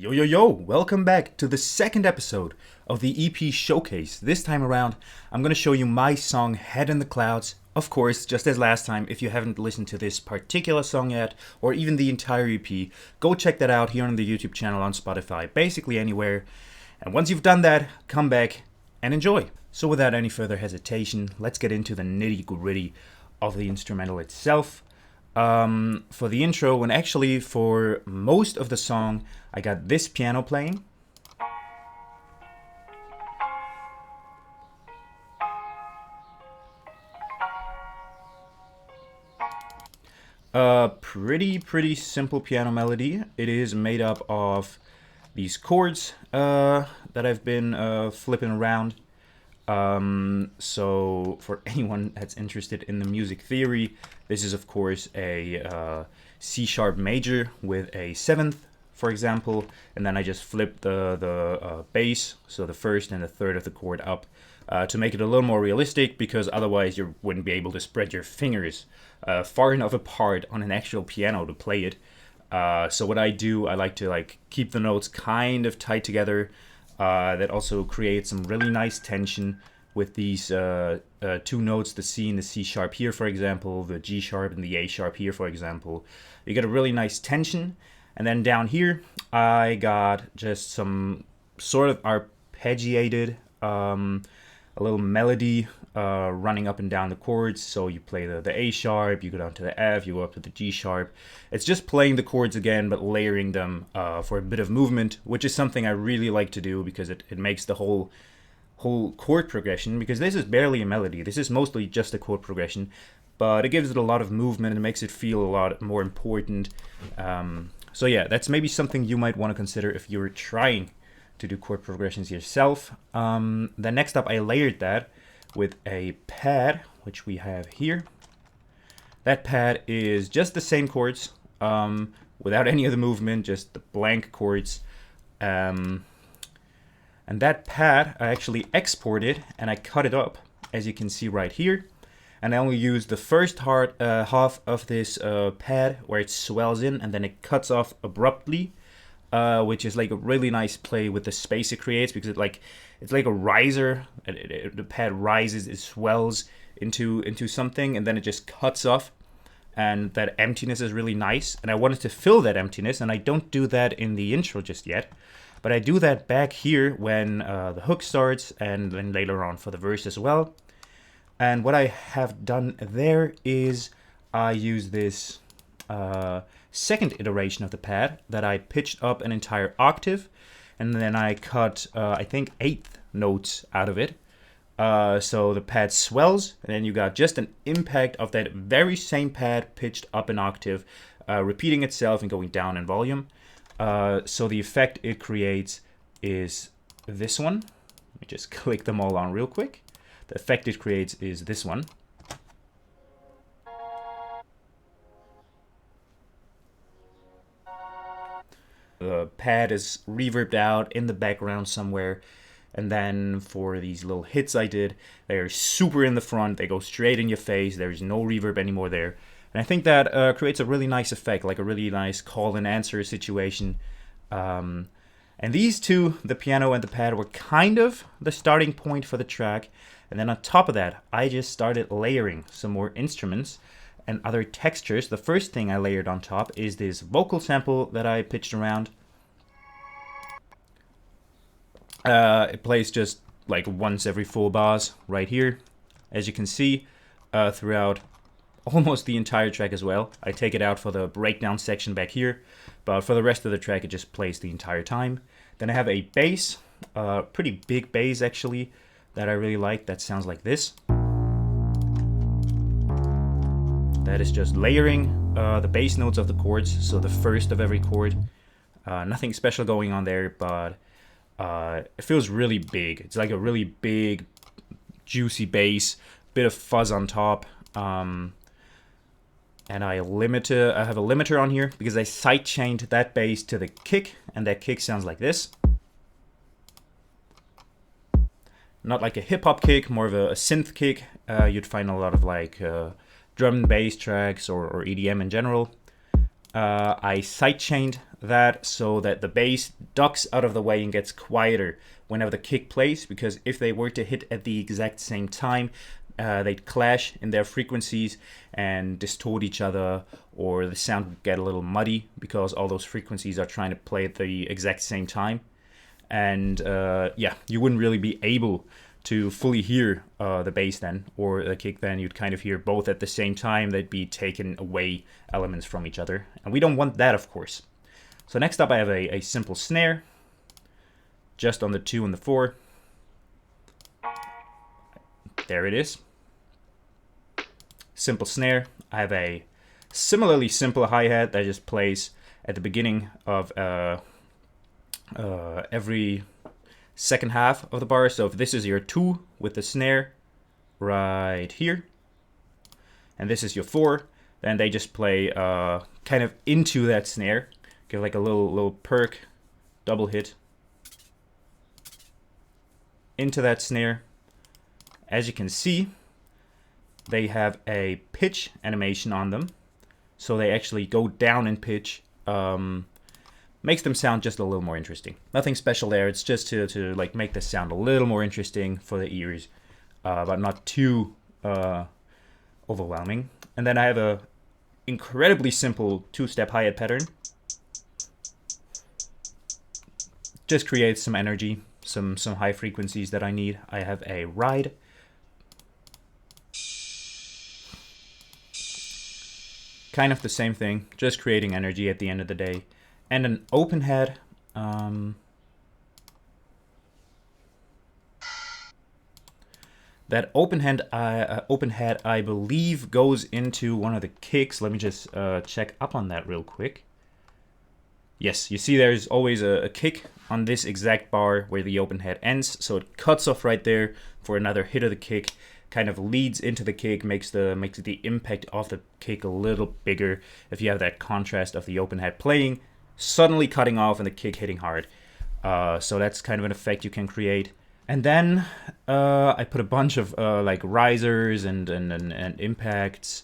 Yo yo yo, welcome back to the second episode of the EP Showcase. This time around, I'm going to show you my song Head in the Clouds. Of course, just as last time, if you haven't listened to this particular song yet, or even the entire EP, go check that out here on the YouTube channel, on Spotify, basically anywhere. And once you've done that, come back and enjoy. So without any further hesitation, let's get into the nitty gritty of the instrumental itself. For the intro, and actually for most of the song, I got this piano playing. Pretty simple piano melody. It is made up of these chords that I've been flipping around. So for anyone that's interested in the music theory, this is of course a C sharp major with a seventh, for example, and then I just flip the bass, so the first and the third of the chord up, to make it a little more realistic, because otherwise you wouldn't be able to spread your fingers far enough apart on an actual piano to play it. So what I do, I like to keep the notes kind of tight together. That also creates some really nice tension with these two notes, the C and the C sharp here, for example, the G sharp and the A sharp here, for example. You get a really nice tension. And then down here, I got just some sort of arpeggiated, a little melody running up and down the chords. So you play the A sharp, you go down to the F, you go up to the G sharp. It's just playing the chords again, but layering them for a bit of movement, which is something I really like to do, because it makes the whole chord progression, because this is barely a melody. This is mostly just a chord progression, but it gives it a lot of movement and makes it feel a lot more important. So yeah, that's maybe something you might want to consider if you're trying to do chord progressions yourself. Then next up, I layered that with a pad, which we have here. That pad is just the same chords, without any of the movement, just the blank chords. And that pad, I actually exported and I cut it up, as you can see right here. And I only used the first half of this pad, where it swells in and then it cuts off abruptly. Which is like a really nice play with the space it creates, because it's like a riser. The pad rises, it swells into something, and then it just cuts off, and that emptiness is really nice. And I wanted to fill that emptiness, and I don't do that in the intro just yet, but I do that back here when the hook starts, and then later on for the verse as well. And what I have done there is I use this second iteration of the pad that I pitched up an entire octave, and then I cut I think eighth notes out of it. So the pad swells, and then you got just an impact of that very same pad pitched up an octave, repeating itself and going down in volume. So the effect it creates is this one. Let me just click them all on real quick. The effect it creates is this one. The pad is reverbed out in the background somewhere. And then for these little hits I did, they're super in the front. They go straight in your face. There's no reverb anymore there. And I think that creates a really nice effect, like a really nice call and answer situation. And these two, the piano and the pad, were kind of the starting point for the track. And then on top of that, I just started layering some more instruments and other textures. The first thing I layered on top is this vocal sample that I pitched around. It plays just like once every 4 bars right here, as you can see, throughout almost the entire track as well. I take it out for the breakdown section back here, but for the rest of the track it just plays the entire time. Then I have a bass, pretty big bass actually, that I really like, that sounds like this. That is just layering the bass notes of the chords, so the first of every chord. Nothing special going on there, but it feels really big. It's like a really big, juicy bass, bit of fuzz on top. And I have a limiter on here because I sidechained that bass to the kick, and that kick sounds like this. Not like a hip-hop kick, more of a synth kick. You'd find a lot of drum and bass tracks or EDM in general. I sidechained that so that the bass ducks out of the way and gets quieter whenever the kick plays, because if they were to hit at the exact same time, they'd clash in their frequencies and distort each other, or the sound would get a little muddy because all those frequencies are trying to play at the exact same time. And yeah, you wouldn't really be able to fully hear the bass then, or the kick then. You'd kind of hear both at the same time. They'd be taking away elements from each other. And we don't want that, of course. So next up I have a simple snare, just on the 2 and the 4. There it is. Simple snare. I have a similarly simple hi-hat that just plays at the beginning of every second half of the bar. So if this is your 2 with the snare right here, and this is your 4, then they just play kind of into that snare. Give like a little perk, double hit into that snare. As you can see, they have a pitch animation on them, so they actually go down in pitch. Makes them sound just a little more interesting. Nothing special there. It's just to like make the sound a little more interesting for the ears, but not too overwhelming. And then I have a incredibly simple 2-step hi-hat pattern. Just creates some energy, some high frequencies that I need. I have a ride. Kind of the same thing, just creating energy at the end of the day. And an open head. That open head, I believe, goes into one of the kicks. Let me just check up on that real quick. Yes, you see there's always a kick on this exact bar where the open head ends. So it cuts off right there for another hit of the kick. Kind of leads into the kick, makes the impact of the kick a little bigger if you have that contrast of the open head playing, suddenly cutting off, and the kick hitting hard. So that's kind of an effect you can create. And then I put a bunch of like risers and impacts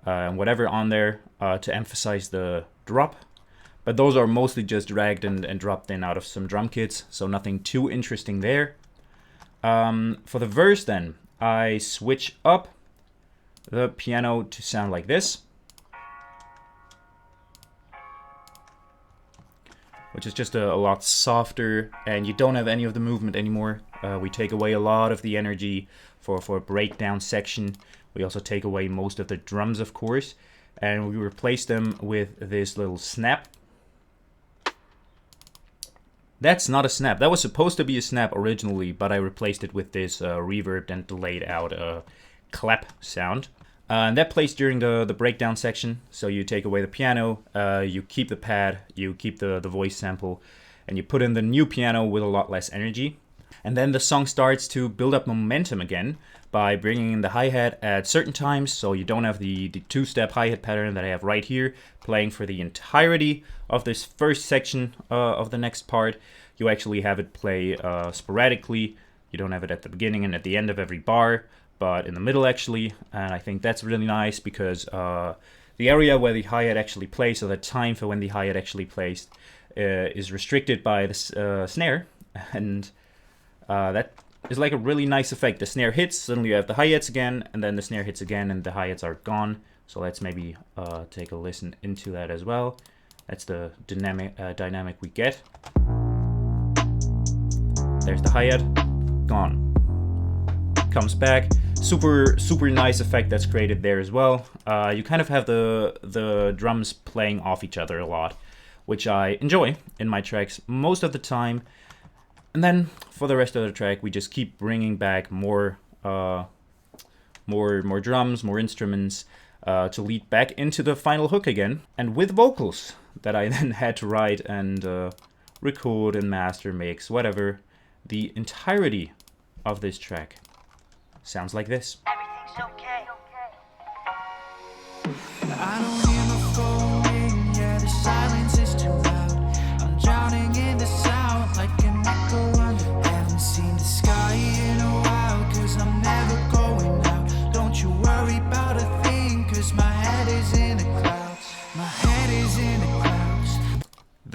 and whatever on there to emphasize the drop. But those are mostly just dragged and dropped in out of some drum kits, so nothing too interesting there. For the verse then, I switch up the piano to sound like this, which is just a lot softer, and you don't have any of the movement anymore. We take away a lot of the energy for a breakdown section. We also take away most of the drums, of course, and we replace them with this little snap. That's not a snap. That was supposed to be a snap originally, but I replaced it with this reverbed and delayed out clap sound. And that plays during the breakdown section. So you take away the piano, you keep the pad, you keep the voice sample, and you put in the new piano with a lot less energy. And then the song starts to build up momentum again by bringing in the hi-hat at certain times. So you don't have the 2-step hi-hat pattern that I have right here playing for the entirety of this first section of the next part. You actually have it play sporadically. You don't have it at the beginning and at the end of every bar, but in the middle actually. And I think that's really nice because the area where the hi-hat actually plays, so the time for when the hi-hat actually plays, is restricted by the snare. And that is like a really nice effect. The snare hits, suddenly you have the hi-hats again, and then the snare hits again and the hi-hats are gone. So let's maybe take a listen into that as well. That's the dynamic we get. There's the hi-hat, gone. Comes back. Super nice effect that's created there as well. You kind of have the drums playing off each other a lot, which I enjoy in my tracks most of the time. And then for the rest of the track, we just keep bringing back more drums, more instruments to lead back into the final hook again, and with vocals that I then had to write and record and master, mix, whatever. The entirety of this track sounds like this. Everything's okay. I don't hear my phone ring, yeah, the silence is too loud. I'm drowning in the sound like an echo under. Haven't seen the sky in a while, cause I'm never going out. Don't you worry about a thing, cause my head is in the clouds. My head is in the clouds.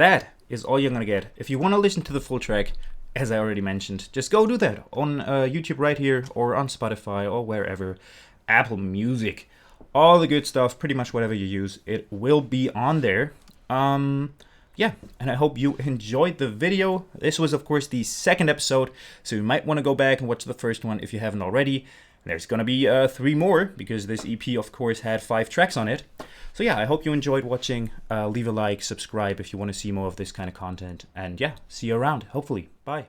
that is all you're gonna get. If you want to listen to the full track, as I already mentioned, just go do that on YouTube right here, or on Spotify, or wherever, Apple Music, all the good stuff, pretty much whatever you use, it will be on there. Yeah, and I hope you enjoyed the video. This was, of course, the second episode, so you might want to go back and watch the first one if you haven't already. There's gonna be 3 more, because this EP, of course, had 5 tracks on it. So yeah, I hope you enjoyed watching. Leave a like, subscribe if you want to see more of this kind of content, and yeah, see you around, hopefully. Bye.